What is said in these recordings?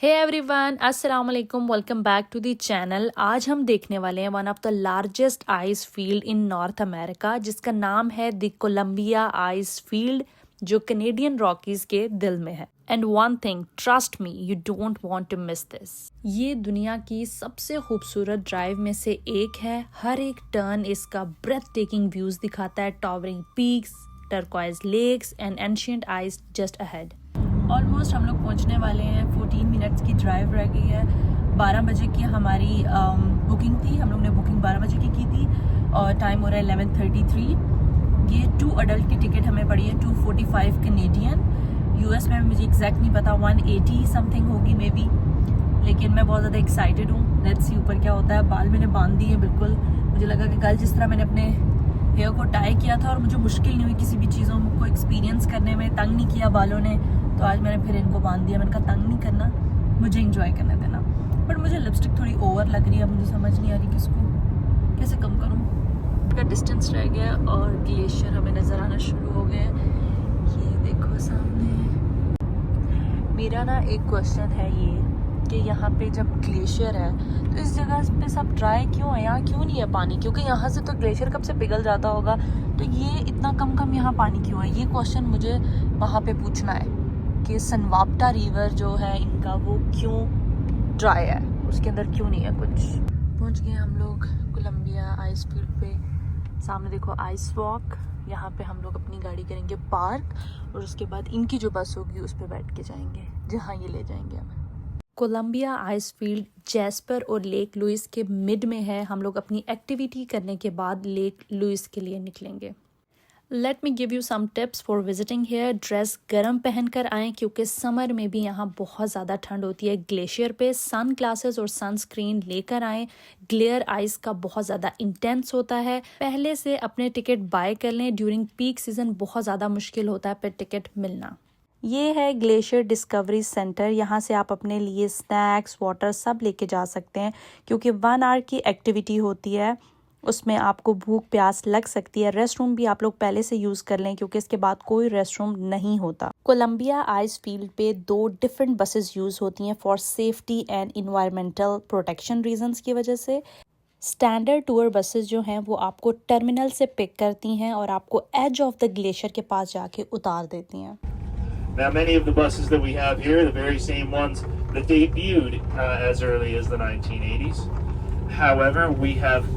हे everyone, अस्सलाम वालेकुम, welcome back to the channel. आज हम देखने वाले हैं one of the largest ice field in North America, जिसका नाम है द कोलंबिया आइस फील्ड, जो कैनेडियन रॉकीज के दिल में है। And one thing, trust me, you don't want to miss this. ये दुनिया की सबसे खूबसूरत ड्राइव में से एक है। हर एक टर्न इसका ब्रेथ टेकिंग व्यूज दिखाता है, towering peaks, turquoise lakes and ancient ice just ahead. Almost हम लोग पहुंचने वाले हैं। 14 मिनट्स की ड्राइव रह गई है। 12 बजे की हमारी बुकिंग थी। हम लोग ने बुकिंग 12 बजे की थी और टाइम हो रहा है 11:33। ये 2 अडल्ट की टिकट हमें पड़ी है 245 कैनेडियन। यूएस में मुझे एग्जैक्ट नहीं पता, 180 समथिंग होगी मे बी, लेकिन मैं बहुत ज़्यादा एक्साइटेड हूँ। लेट्स सी ऊपर क्या होता है। बाल मैंने बांध दिए बिल्कुल। मुझे लगा कि कल जिस तरह मैंने अपने हेयर को टाई किया था और मुझे मुश्किल नहीं हुई किसी भी चीज़ों को एक्सपीरियंस करने में, तंग नहीं किया बालों ने, तो आज मैंने फिर इनको बांध दिया। मैंने कहा तंग नहीं करना, मुझे इंजॉय करने देना। बट मुझे लिपस्टिक थोड़ी ओवर लग रही है, मुझे समझ नहीं आ रही किसको कैसे कम करूँ। का डिस्टेंस रह गया और ग्लेशियर हमें नज़र आना शुरू हो गए। ये देखो सामने। मेरा ना एक क्वेश्चन है ये कि यहाँ पे जब ग्लेशियर है तो इस जगह पे सब ड्राई क्यों है? यहाँ क्यों नहीं है पानी? क्योंकि यहाँ से तो ग्लेशियर कब से पिघल जाता होगा, तो ये इतना कम यहाँ पानी क्यों है? ये क्वेश्चन मुझे वहाँ पे पूछना है कि सनवाप्टा रिवर जो है इनका, वो क्यों ड्राई है, उसके अंदर क्यों नहीं है कुछ। पहुँच गए हम लोग कोलंबिया आइस फील्ड पे। सामने देखो आइस वॉक। यहाँ पे हम लोग अपनी गाड़ी करेंगे पार्क और उसके बाद इनकी जो बस होगी उस पर बैठ के जाएंगे जहाँ ये ले जाएंगे हमें। कोलंबिया आइस फील्ड जैस्पर और लेक लुइस के मिड में है। हम लोग अपनी एक्टिविटी करने के बाद लेक लुइस के लिए निकलेंगे। Let me give you some tips for visiting here. Dress गर्म पहन कर आएँ क्योंकि समर में भी यहाँ बहुत ज़्यादा ठंड होती है। ग्लेशियर पे सन ग्लासेस और सनस्क्रीन लेकर आएँ। ग्लेयर आइस का बहुत ज़्यादा इंटेंस होता है। पहले से अपने टिकट बाय कर लें। ड्यूरिंग पीक सीज़न बहुत ज़्यादा मुश्किल होता है फिर टिकट मिलना। ये है ग्लेशियर डिस्कवरी सेंटर। यहाँ से आप अपने लिए स्नैक्स, वाटर सब लेके जा सकते हैं क्योंकि 1 आवर की एक्टिविटी होती है, उसमें आपको भूख प्यास लग सकती है। रेस्ट रूम भी आप लोग पहले से यूज़ कर लें क्योंकि इसके बाद कोई रेस्ट रूम नहीं होता। कोलंबिया आइस फील्ड पे 2 डिफरेंट बसेस यूज़ होती हैं for safety and environmental protection reasons की वजह से। स्टैंडर्ड टूर बसेस जो हैं वो आपको टर्मिनल से पिक करती हैं और आपको एज ऑफ द ग्लेशियर के पास जाके उतार देती हैं। Now, many of the buses that we have here are the very same ones that debuted as early as the 1980s. However, we have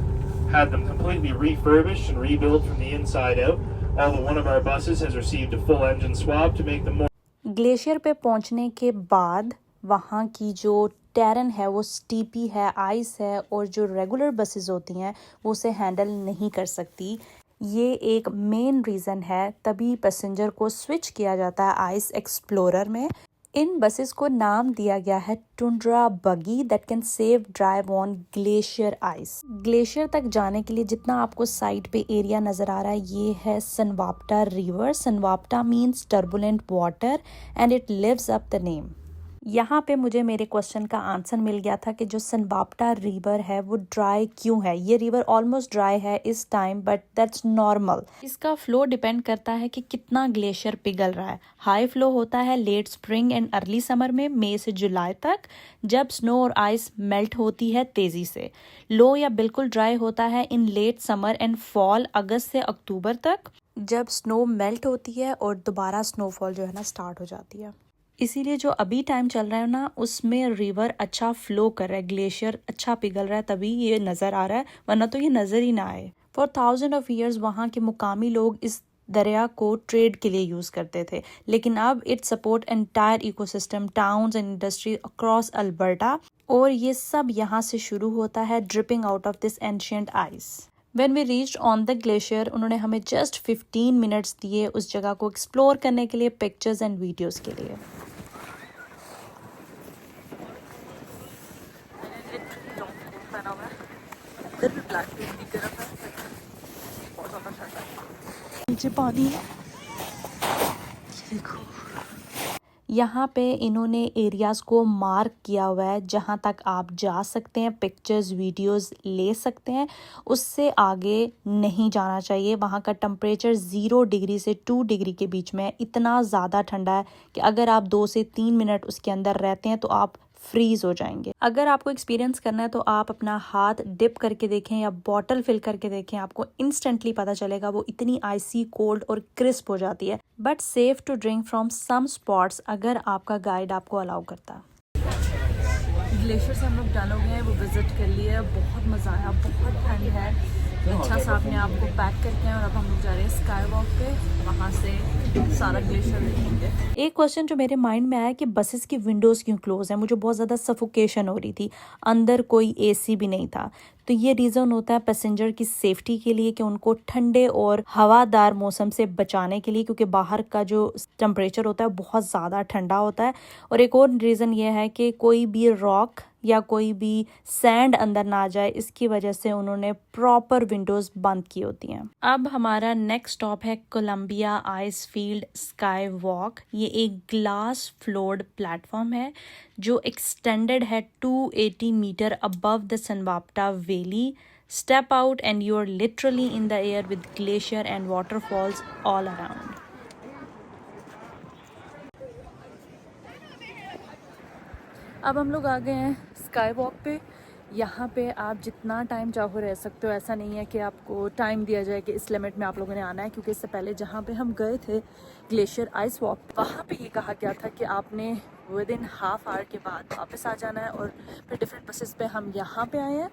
had them completely refurbished and rebuilt from the inside out. Although one of our buses has received a full engine swab to make them more. Glacier पे पहुंचने के बाद वहाँ की जो terrain है वो स्टीपी है, आइस है, और जो रेगुलर बसेस होती हैं वो उसे हैंडल नहीं कर सकती। ये एक मेन रीज़न है, तभी पैसेंजर को स्विच किया जाता है आइस एक्सप्लोरर में। इन बसेस को नाम दिया गया है टुंड्रा बगी that can save drive on glacier ice. Glacier तक जाने के लिए जितना आपको साइड पे एरिया नज़र आ रहा है, ये है Sunwapta River. Sunwapta means turbulent water and it lives up the name. यहाँ पे मुझे मेरे क्वेश्चन का आंसर मिल गया था कि जो सनवाप्टा रिवर है वो ड्राई क्यों है। ये रिवर ऑलमोस्ट ड्राई है इस टाइम, बट दैट्स नॉर्मल। इसका फ्लो डिपेंड करता है कि कितना ग्लेशियर पिघल रहा है। हाई फ्लो होता है late spring and early summer में, मई से जुलाई तक, जब स्नो और आइस मेल्ट होती है तेजी से। लो या बिल्कुल ड्राई होता है इन लेट समर एंड फॉल, अगस्त से अक्टूबर तक, जब स्नो मेल्ट होती है और दोबारा स्नोफॉल जो है ना स्टार्ट हो जाती है। इसीलिए जो अभी टाइम चल रहा है ना, उसमें रिवर अच्छा फ्लो कर रहा है, ग्लेशियर अच्छा पिघल रहा है, तभी ये नज़र आ रहा है, वरना तो ये नज़र ही ना आए। फॉर 1000 ऑफ ईयर्स वहाँ के मुकामी लोग इस दरिया को ट्रेड के लिए यूज़ करते थे, लेकिन अब it support entire ecosystem, towns and industry across Alberta, और ये सब यहाँ से शुरू होता है dripping out of this ancient ice. When we reached on the glacier, उन्होंने हमें जस्ट 15 मिनट्स दिए उस जगह को एक्सप्लोर करने के लिए, पिक्चर्स एंड वीडियोस के लिए। नीचे पानी है, देखो। यहाँ पे इन्होंने एरियाज़ को मार्क किया हुआ है जहाँ तक आप जा सकते हैं, पिक्चर्स वीडियोस ले सकते हैं, उससे आगे नहीं जाना चाहिए। वहाँ का टेम्परेचर 0 डिग्री से 2 डिग्री के बीच में है। इतना ज़्यादा ठंडा है कि अगर आप 2 से 3 मिनट उसके अंदर रहते हैं तो आप फ्रीज हो जाएंगे। अगर आपको एक्सपीरियंस करना है तो आप अपना हाथ डिप करके देखें या बॉटल फिल करके देखें, आपको इंस्टेंटली पता चलेगा वो इतनी आइसी कोल्ड और क्रिस्प हो जाती है। But safe to drink from some spots अगर आपका गाइड आपको अलाउ करता है। ग्लेशियर से हम लोग डल हो गए हैं, वो विजिट कर लिए, बहुत मज़ा आया, बहुत ठंड है। अच्छा सा अपने आप को पैक करके हैं और अब हम लोग जा रहे हैं स्काई वॉक पे, वहाँ से सारा ग्लेशियर देखेंगे। एक क्वेश्चन जो मेरे माइंड में आया कि बसेस की विंडोज़ क्यों क्लोज है। मुझे बहुत ज़्यादा सफोकेशन हो रही थी, अंदर कोई एसी भी नहीं था। तो ये रीज़न होता है पैसेंजर की सेफ्टी के लिए कि उनको ठंडे और हवादार मौसम से बचाने के लिए, क्योंकि बाहर का जो टेम्परेचर होता है बहुत ज़्यादा ठंडा होता है। और एक और रीज़न ये है कि कोई भी रॉक या कोई भी सैंड अंदर ना आ जाए, इसकी वजह से उन्होंने प्रॉपर विंडोज़ बंद की होती हैं। अब हमारा नेक्स्ट स्टॉप है Columbia ice field sky walk. ये एक ग्लास फ्लोर्ड प्लेटफॉर्म है जो एक्सटेंडेड है 280 metre above the Sunwapta valley. Step out and you are literally in the air with glacier and waterfalls all around. अब हम लोग आ गए हैं स्काई वॉक पे। यहाँ पे आप जितना टाइम चाहो रह सकते हो, ऐसा नहीं है कि आपको टाइम दिया जाए कि इस लिमिट में आप लोगों ने आना है, क्योंकि इससे पहले जहाँ पे हम गए थे ग्लेशियर आइस वॉक, वहाँ पे ये कहा गया था कि आपने विद इन हाफ आवर के बाद वापस आ जाना है। और फिर डिफरेंट बसेस पे हम यहाँ पे आए हैं।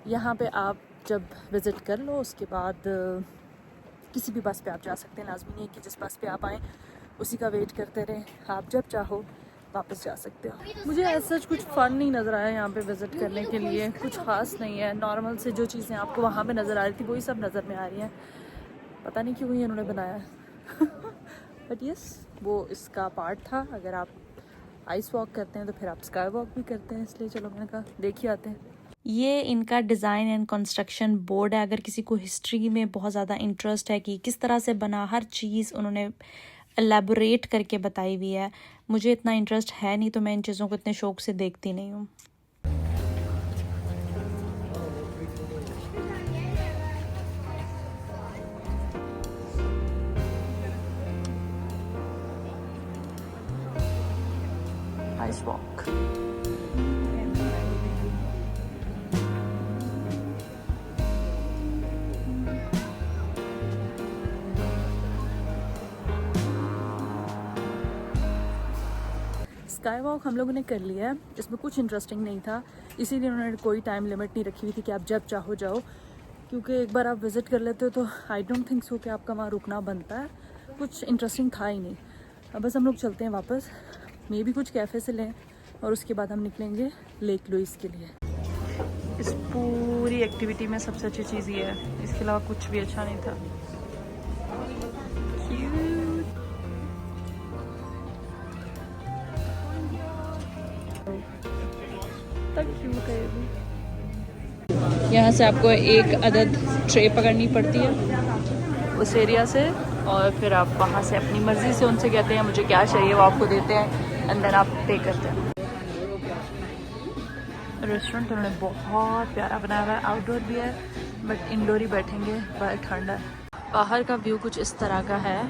यहाँ पे आप जब विज़िट कर लो उसके बाद किसी भी बस पे आप जा सकते हैं। लाजमी नहीं है कि जिस बस पे आप आएँ उसी का वेट करते रहें, आप जब चाहो वापस जा सकते हो। मुझे ऐसा कुछ फ़न नहीं नज़र आया यहाँ पे विज़िट करने के लिए, कुछ ख़ास नहीं है। नॉर्मल से जो चीज़ें आपको वहाँ पे नज़र आ रही थी वही सब नज़र में आ रही हैं। पता नहीं क्यों ये उन्होंने बनाया बट यस, वो इसका पार्ट था। अगर आप आइस वॉक करते हैं तो फिर आप स्काई वॉक भी करते हैं, इसलिए चलो मैंने कहा देख ही आते हैं। ये इनका डिज़ाइन एंड कंस्ट्रक्शन बोर्ड है। अगर किसी को हिस्ट्री में बहुत ज़्यादा इंटरेस्ट है कि किस तरह से बना, हर चीज़ उन्होंने एलैबोरेट करके बताई हुई है। मुझे इतना इंटरेस्ट है नहीं तो मैं इन चीज़ों को इतने शौक से देखती नहीं हूँ। आइस वॉक स्काई वॉक हम लोगों ने कर लिया है। इसमें कुछ इंटरेस्टिंग नहीं था, इसीलिए उन्होंने कोई टाइम लिमिट नहीं रखी हुई थी कि आप जब चाहो जाओ, क्योंकि एक बार आप विज़िट कर लेते हो तो आई डोंट थिंक सो कि आपका वहाँ रुकना बनता है। कुछ इंटरेस्टिंग था ही नहीं। अब बस हम लोग चलते हैं वापस, मे भी कुछ कैफ़े से लें और उसके बाद हम निकलेंगे लेक लुइस के लिए। इस पूरी एक्टिविटी में सबसे अच्छी चीज़ ये है, इसके अलावा कुछ भी अच्छा नहीं था। यहाँ से आपको एक अदद ट्रे पकड़नी पड़ती है उस एरिया से, और फिर आप वहाँ से अपनी मर्ज़ी से उनसे कहते हैं मुझे क्या चाहिए, वो आपको देते हैं एंड देन आप पे करते हैं। रेस्टोरेंट उन्होंने बहुत प्यारा बनाया हुआ है, आउटडोर भी है बट इंडोर ही बैठेंगे, बाहर ठंड है। बाहर का व्यू कुछ इस तरह का है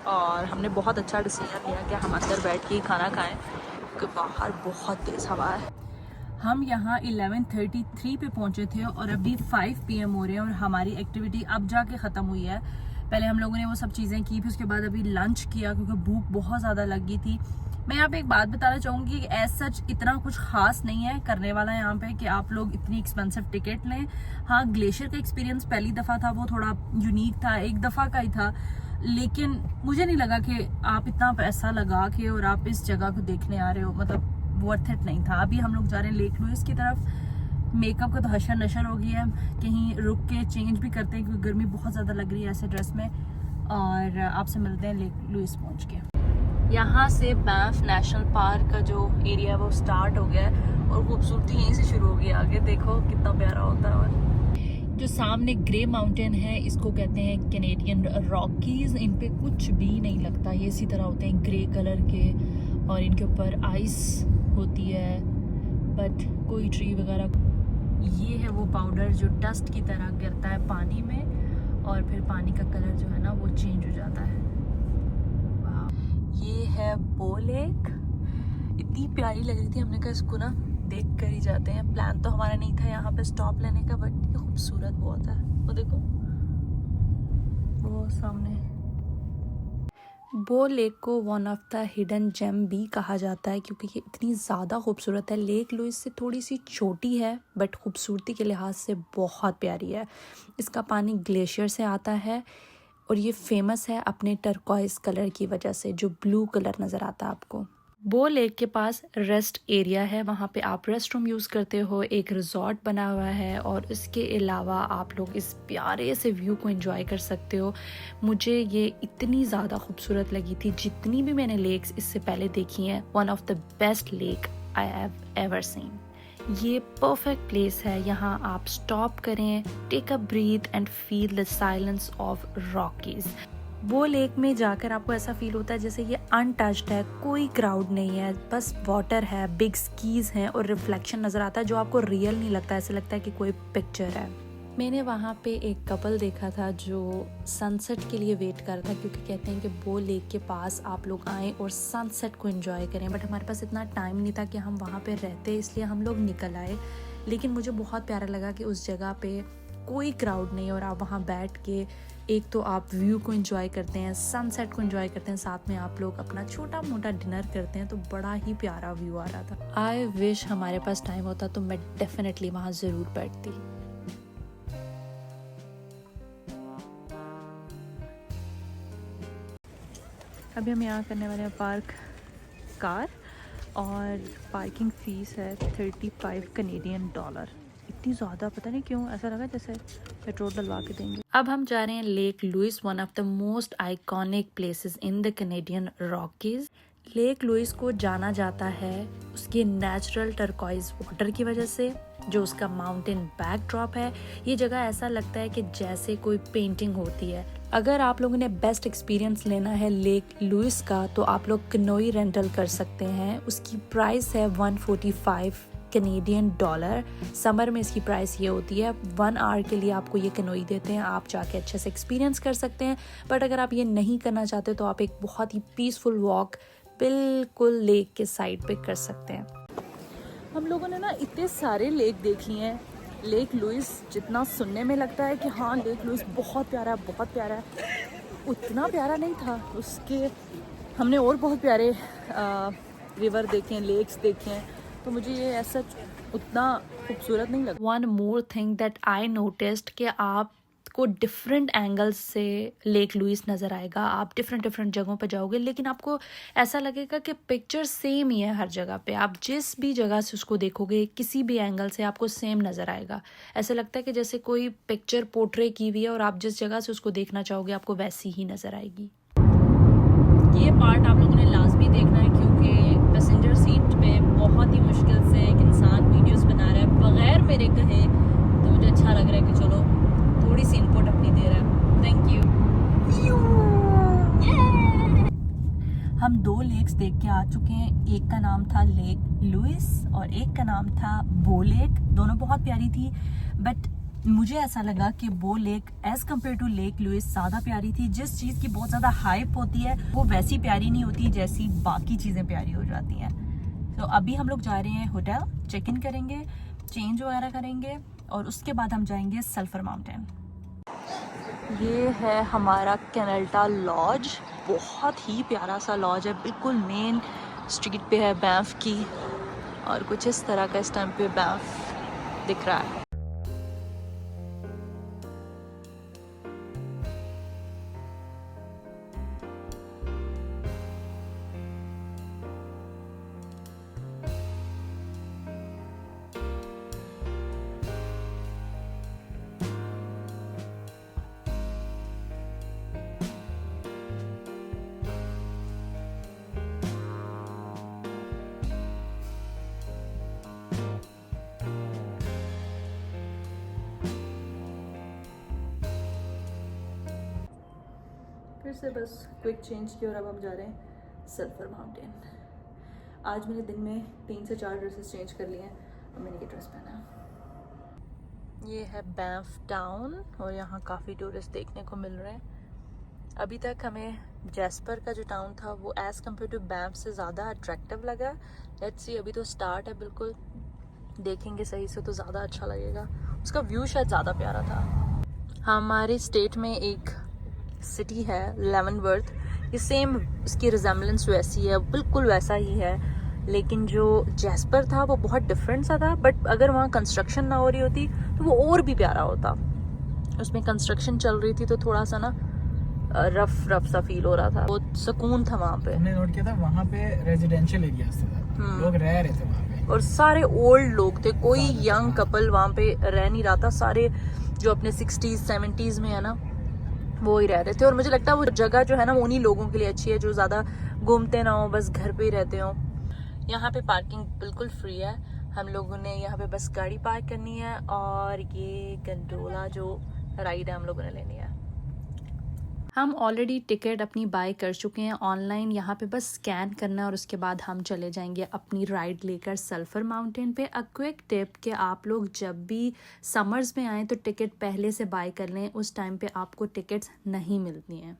और हमने बहुत अच्छा डिसीजन लिया कि हम अंदर बैठ के ही खाना खाएं, क्योंकि बाहर बहुत तेज़ हवा है। हम यहाँ 11:33 पे पहुँचे थे और अभी 5 PM हो रहे हैं और हमारी एक्टिविटी अब जाके ख़त्म हुई है। पहले हम लोगों ने वो सब चीज़ें की, फिर उसके बाद अभी लंच किया क्योंकि भूख बहुत ज़्यादा लगी थी। मैं यहाँ पे एक बात बताना चाहूँगी कि एज सच इतना कुछ खास नहीं है करने वाला यहाँ पे कि आप लोग इतनी एक्सपेंसिव टिकट लें। हाँ, ग्लेशियर का एक्सपीरियंस पहली दफ़ा था, वो थोड़ा यूनिक था, एक दफ़ा का ही था, लेकिन मुझे नहीं लगा कि आप इतना पैसा लगा के और आप इस जगह को देखने आ रहे हो, मतलब वर्थ इट नहीं था। अभी हम लोग जा रहे हैं लेक लुइस की तरफ। मेकअप का तो हशर नशर हो गया है, कहीं रुक के चेंज भी करते हैं क्योंकि गर्मी बहुत ज़्यादा लग रही है ऐसे ड्रेस में, और आपसे मिलते हैं लेक लुइस पहुँच के। यहाँ से बैंफ नेशनल पार्क का जो एरिया है वो स्टार्ट हो गया है और खूबसूरती यहीं से शुरू हो गई। आगे देखो कितना प्यारा होता है। जो सामने ग्रे माउंटेन है इसको कहते हैं कैनेडियन रॉकीज। इन पे कुछ भी नहीं लगता, ये इसी तरह होते हैं ग्रे कलर के और इनके ऊपर आइस होती है बट कोई ट्री वगैरह। ये है वो पाउडर जो डस्ट की तरह गिरता है पानी में और फिर पानी का कलर जो है ना वो चेंज हो जाता है। ये है बो लेक। इतनी प्यारी लग रही थी, हमने कहा इसको ना देख कर ही जाते हैं। प्लान तो हमारा नहीं था यहाँ पे स्टॉप लेने का, बट ये खूबसूरत बहुत है। वो देखो वो सामने। बो लेक को one of the hidden gem भी कहा जाता है क्योंकि ये इतनी ज़्यादा खूबसूरत है। लेक लुइस से थोड़ी सी छोटी है बट खूबसूरती के लिहाज से बहुत प्यारी है। इसका पानी ग्लेशियर से आता है और ये फेमस है अपने टर्कॉइस कलर की वजह से, जो ब्लू कलर नज़र आता है आपको। बो लेक के पास रेस्ट एरिया है, वहाँ पे आप रेस्ट रूम यूज़ करते हो। एक रिजॉर्ट बना हुआ है और इसके अलावा आप लोग इस प्यारे से व्यू को एंजॉय कर सकते हो। मुझे ये इतनी ज़्यादा खूबसूरत लगी थी, जितनी भी मैंने लेक्स इससे पहले देखी हैं, one of the best lake I have ever seen. ये परफेक्ट प्लेस है, यहाँ आप स्टॉप करें, take a breath and feel the silence of Rockies. वो लेक में जाकर आपको ऐसा फील होता है जैसे ये अनटच्ड है, कोई क्राउड नहीं है, बस वाटर है, बिग स्कीज हैं और रिफ्लेक्शन नज़र आता है जो आपको रियल नहीं लगता, ऐसे लगता है कि कोई पिक्चर है। मैंने वहाँ पे एक कपल देखा था जो सनसेट के लिए वेट कर रहा था क्योंकि कहते हैं कि वो लेक के पास आप लोग आएँ और सनसेट को एंजॉय करें, बट हमारे पास इतना टाइम नहीं था कि हम वहाँ पे रहते, इसलिए हम लोग निकल आए। लेकिन मुझे बहुत प्यारा लगा कि उस जगह पे कोई क्राउड नहीं और आप वहाँ बैठ के एक तो आप व्यू को एंजॉय करते हैं, सनसेट को एंजॉय करते हैं, साथ में आप लोग अपना छोटा मोटा डिनर करते हैं, तो बड़ा ही प्यारा व्यू आ रहा था। आई विश हमारे पास टाइम होता तो मैं डेफिनेटली वहाँ ज़रूर बैठती। अभी हम यहाँ करने वाले हैं पार्क कार और पार्किंग फ़ीस है 35 कनेडियन डॉलर। इतनी ज़्यादा, पता नहीं क्यों ऐसा लगा जैसे पेट्रोल डलवा के देंगे। अब हम जा रहे हैं lake Louise, one of the most iconic places in the Canadian Rockies. Lake Louise को जाना जाता है उसके नेचुरल टर्कॉइज वाटर की वजह से, जो उसका माउंटेन बैकड्रॉप है। ये जगह ऐसा लगता है कि जैसे कोई पेंटिंग होती है। अगर आप लोगों ने बेस्ट एक्सपीरियंस लेना है लेक लुइस का तो आप लोग कनोई रेंटल कर सकते हैं। उसकी प्राइस है 145 कैनेडियन डॉलर। समर में इसकी प्राइस ये होती है, 1 आवर के लिए आपको ये कनोई देते हैं, आप जाके अच्छे से एक्सपीरियंस कर सकते हैं। बट अगर आप ये नहीं करना चाहते तो आप एक बहुत ही पीसफुल वॉक बिल्कुल लेक के साइड पे कर सकते हैं। हम लोगों ने ना इतने सारे लेक देख लिए हैं। लेक लुइस जितना सुनने में लगता है कि हाँ लेक लुइस बहुत प्यारा है, बहुत प्यारा है, उतना प्यारा नहीं था। उसके हमने और बहुत प्यारे रिवर देखे हैं, लेक्स देखे हैं, तो मुझे ये ऐसा उतना खूबसूरत नहीं लगा। One more thing that I noticed कि आपको डिफरेंट एंगल्स से लेक लुइस नज़र आएगा। आप डिफरेंट जगहों पर जाओगे लेकिन आपको ऐसा लगेगा कि पिक्चर सेम ही है हर जगह पे। आप जिस भी जगह से उसको देखोगे, किसी भी एंगल से आपको सेम नज़र आएगा। ऐसा लगता है कि जैसे कोई पिक्चर पोर्ट्रे की हुई है और आप जिस जगह से उसको देखना चाहोगे आपको वैसी ही नज़र आएगी। ये पार्ट आप लोगों ने लाजमी देखना है क्योंकि पैसेंजर सीट पे बहुत ही मुश्किल से एक इंसान वीडियोस बना रहा है बगैर मेरे कहे, तो मुझे अच्छा लग रहा है कि चलो थोड़ी सी इनपुट अपनी दे रहा है। Thank you. हम 2 लेक्स देख के आ चुके हैं। एक का नाम था लेक लुइस और एक का नाम था बो लेक। दोनों बहुत प्यारी थी, बट मुझे ऐसा लगा कि वो lake as compare to lake Louise ज़्यादा प्यारी थी। जिस चीज़ की बहुत ज़्यादा हाइप होती है वो वैसी प्यारी नहीं होती जैसी बाकी चीज़ें प्यारी हो जाती हैं। तो अभी हम लोग जा रहे हैं होटल, चेक इन करेंगे, चेंज वगैरह करेंगे और उसके बाद हम जाएंगे सल्फर माउंटेन। ये है हमारा कैनल्टा लॉज, बहुत ही प्यारा सा लॉज है, बिल्कुल मेन स्ट्रीट पे है बैंफ की, और कुछ इस तरह का इस टाइम पे बैंफ दिख रहा है। फिर से बस क्विक चेंज किया और अब हम जा रहे हैं सल्फर माउंटेन। आज मैंने दिन में 3 से 4 ड्रेसेस चेंज कर लिए हैं और मैंने ये ड्रेस पहना। ये है बैंफ टाउन और यहाँ काफ़ी टूरिस्ट देखने को मिल रहे हैं। अभी तक हमें जैस्पर का जो टाउन था वो एज़ कम्पेयर टू बैंफ से ज़्यादा अट्रैक्टिव लगा। लेट्स सी, अभी तो स्टार्ट है, बिल्कुल देखेंगे सही से तो ज़्यादा अच्छा लगेगा। उसका व्यू शायद ज़्यादा प्यारा था। हमारे स्टेट में एक सिटी है लेवनवर्थ, ये सेम इसकी रिजेम्बलेंस वैसी है, बिल्कुल वैसा ही है, लेकिन जो जैस्पर था वो बहुत डिफरेंट सा था। बट अगर वहाँ कंस्ट्रक्शन ना हो रही होती तो वो और भी प्यारा होता। उसमें कंस्ट्रक्शन चल रही थी तो थोड़ा सा ना रफ सा फील हो रहा था, वो सुकून था वहाँ पे। हमने नोट किया था वहाँ पे रेजिडेंशियल एरियाज थे, लोग रह रहे थे वहाँ पे, और सारे ओल्ड लोग थे, कोई यंग कपल वहाँ पे रह नहीं रहा था। सारे जो अपने 60s 70s में है ना वो ही रह रहे थे। और मुझे लगता है वो जगह जो है ना वो उन्हीं लोगों के लिए अच्छी है जो ज़्यादा घूमते ना हो, बस घर पे ही रहते हो। यहाँ पे पार्किंग बिल्कुल फ्री है, हम लोगों ने यहाँ पे बस गाड़ी पार्क करनी है और ये गंडोला जो राइड है हम लोगों ने लेनी है। हम ऑलरेडी टिकट अपनी बाय कर चुके हैं ऑनलाइन, यहाँ पे बस स्कैन करना है और उसके बाद हम चले जाएंगे अपनी राइड लेकर सल्फर माउंटेन पे। अ क्विक टिप कि आप लोग जब भी समर्स में आएँ तो टिकट पहले से बाय कर लें, उस टाइम पे आपको टिकट्स नहीं मिलती हैं।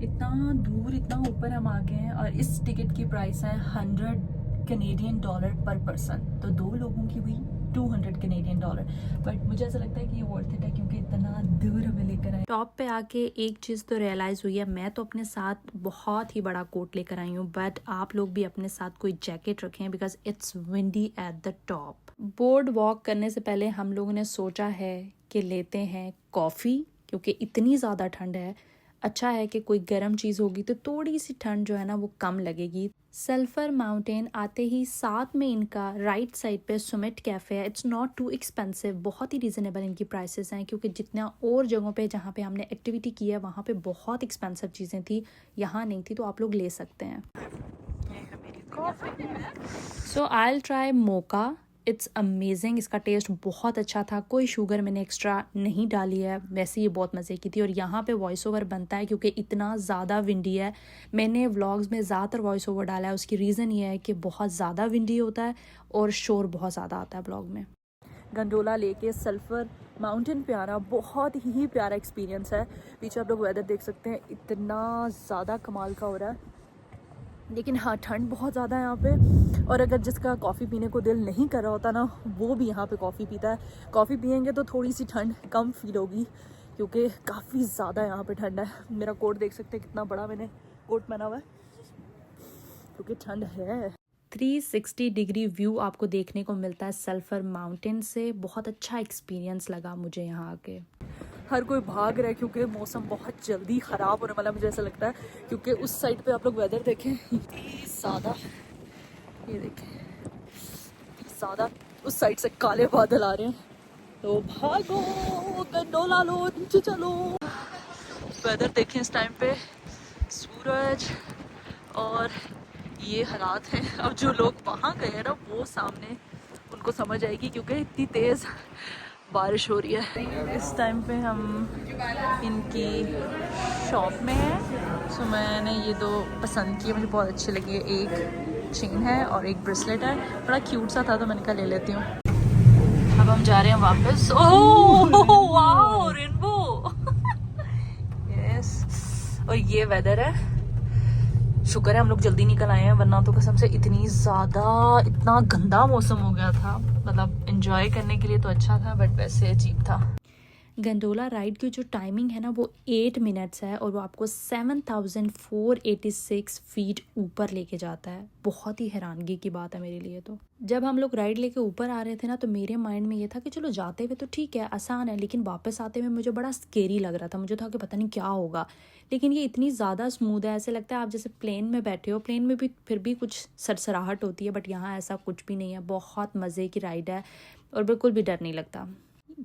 इतना दूर इतना ऊपर हम आ गए हैं और इस टिकट की प्राइस है $100 कैनेडियन पर पर्सन, तो 2 लोगों की हुई $200 कैनेडियन। बट मुझे ऐसा लगता है कि ये वर्थ इट है क्योंकि इतना दूर हमें लेकर आए। टॉप पे आके एक चीज़ तो रियलाइज़ हुई है, मैं तो अपने साथ बहुत ही बड़ा कोट लेकर आई हूँ, बट आप लोग भी अपने साथ कोई जैकेट रखें because it's windy at the top. Board walk करने से पहले हम लोगों ने सोचा है कि लेते हैं कॉफ़ी, क्योंकि इतनी ज़्यादा ठंड है। अच्छा है कि कोई गर्म चीज़ होगी तो थोड़ी सी ठंड जो है ना वो कम लगेगी। सल्फर माउंटेन आते ही साथ में इनका राइट साइड पे सुमिट कैफ़े है। इट्स नॉट टू एक्सपेंसिव, बहुत ही रीज़नेबल इनकी प्राइसेस हैं, क्योंकि जितना और जगहों पे जहाँ पे हमने एक्टिविटी की है वहाँ पे बहुत एक्सपेंसिव चीज़ें थी, यहाँ नहीं थी, तो आप लोग ले सकते हैं। So I will try mocha, it's amazing, इसका टेस्ट बहुत अच्छा था, कोई शुगर मैंने एक्स्ट्रा नहीं डाली है, वैसे ये बहुत मज़े की थी। और यहाँ पे वॉइस ओवर बनता है क्योंकि इतना ज़्यादा विंडी है। मैंने व्लॉग्स में ज़्यादातर वॉइस ओवर डाला है, उसकी रीज़न ये है कि बहुत ज़्यादा विंडी होता है और शोर बहुत ज़्यादा आता है ब्लॉग में। गंडोला लेके सल्फर माउंटेन पे आना बहुत ही प्यारा एक्सपीरियंस है। पीछे आप लोग वेदर देख सकते हैं, इतना ज़्यादा कमाल का हो रहा है, लेकिन हाँ ठंड बहुत ज़्यादा है यहाँ पे। और अगर जिसका कॉफ़ी पीने को दिल नहीं कर रहा होता ना वो भी यहाँ पे कॉफ़ी पीता है। कॉफ़ी पियेंगे तो थोड़ी सी ठंड कम फील होगी क्योंकि काफ़ी ज़्यादा यहाँ पे ठंड है। मेरा कोट देख सकते हैं कितना बड़ा मैंने कोट पहना हुआ है क्योंकि ठंड है। 360 डिग्री व्यू आपको देखने को मिलता है सल्फर माउंटेन से, बहुत अच्छा एक्सपीरियंस लगा मुझे यहाँ आके। हर कोई भाग रहा है क्योंकि मौसम बहुत जल्दी ख़राब होने वाला, मुझे ऐसा लगता है, क्योंकि उस साइड पे आप लोग वेदर देखें ज़्यादा, ये देखें ज़्यादा उस साइड से काले बादल आ रहे हैं, तो भागो गंडोला लो, नीचे चलो। वेदर देखें इस टाइम पे, सूरज और ये हालात हैं। अब जो लोग वहाँ गए हैं ना वो सामने उनको समझ आएगी क्योंकि इतनी तेज़ बारिश हो रही है। इस टाइम पे हम इनकी शॉप में हैं। सो मैंने ये 2 पसंद किए, मुझे बहुत अच्छे लगे। एक चेन है और एक ब्रेसलेट है, बड़ा क्यूट सा था तो मैंने कहा ले लेती हूँ। अब हम जा रहे हैं वापस। Oh wow rainbow yes. और ये वेदर है, शुक्र है हम लोग जल्दी निकल आए हैं, वरना तो कसम से इतना गंदा मौसम हो गया था। मतलब एंजॉय करने के लिए तो अच्छा था बट वैसे अजीब था। गंडोला राइड की जो टाइमिंग है ना वो 8 मिनट्स है और वो आपको 7486 फीट ऊपर लेके जाता है। बहुत ही हैरानगी की बात है मेरे लिए। तो जब हम लोग राइड लेके ऊपर आ रहे थे ना तो मेरे माइंड में ये था कि चलो जाते हुए तो ठीक है, आसान है, लेकिन वापस आते हुए मुझे बड़ा स्केरी लग रहा था। मुझे था कि पता नहीं क्या होगा, लेकिन ये इतनी ज़्यादा स्मूथ है, ऐसे लगता है आप जैसे प्लेन में बैठे हो। प्लेन में भी फिर भी कुछ सरसराहट होती है, बट यहाँ ऐसा कुछ भी नहीं है। बहुत मज़े की राइड है और बिल्कुल भी डर नहीं लगता।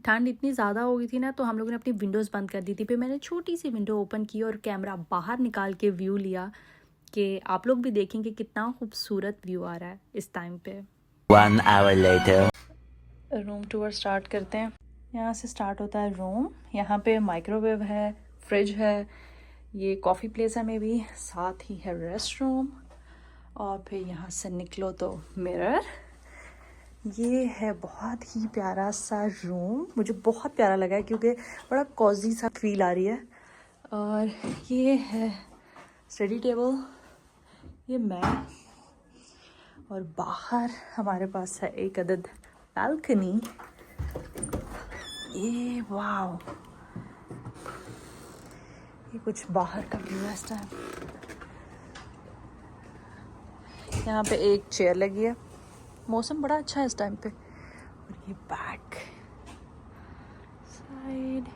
ठंड इतनी ज़्यादा हो गई थी ना तो हम लोगों ने अपनी विंडोज़ बंद कर दी थी। फिर मैंने छोटी सी विंडो ओपन की और कैमरा बाहर निकाल के व्यू लिया कि आप लोग भी देखेंगे कितना खूबसूरत व्यू आ रहा है इस टाइम पे। 1 hour later. Room tour start करते हैं। यहाँ से स्टार्ट होता है रूम। यहाँ पे माइक्रोवेव है, फ्रिज है, ये कॉफ़ी प्लेस है में भी, साथ ही है रेस्ट रूम। और फिर यहाँ से निकलो तो मिरर। ये है बहुत ही प्यारा सा रूम, मुझे बहुत प्यारा लगा है क्योंकि बड़ा कॉजी सा फील आ रही है। और ये है स्टडी टेबल, ये मैं, और बाहर हमारे पास है एक अदद बालकनी। ये वाव, ये कुछ बाहर का व्यू है इस टाइम। यहाँ पे एक चेयर लगी है, मौसम बड़ा अच्छा है इस टाइम पे। और ये बैक साइड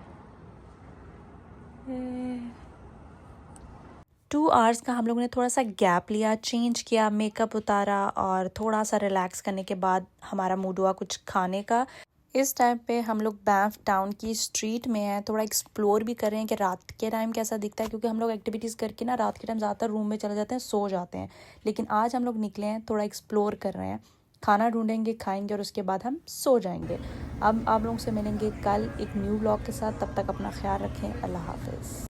2 आवर्स का हम लोगों ने थोड़ा सा गैप लिया, चेंज किया, मेकअप उतारा और थोड़ा सा रिलैक्स करने के बाद हमारा मूड हुआ कुछ खाने का। इस टाइम पे हम लोग बैंफ टाउन की स्ट्रीट में हैं, थोड़ा एक्सप्लोर भी कर रहे हैं कि रात के टाइम कैसा दिखता है, क्योंकि हम लोग एक्टिविटीज़ करके ना रात के टाइम ज़्यादातर रूम में चले जाते हैं, सो जाते हैं। लेकिन आज हम लोग निकले हैं, थोड़ा एक्सप्लोर कर रहे हैं, खाना ढूंढेंगे, खाएंगे और उसके बाद हम सो जाएंगे। अब आप लोगों से मिलेंगे कल एक न्यू व्लॉग के साथ, तब तक अपना ख्याल रखें। अल्लाह हाफिज़।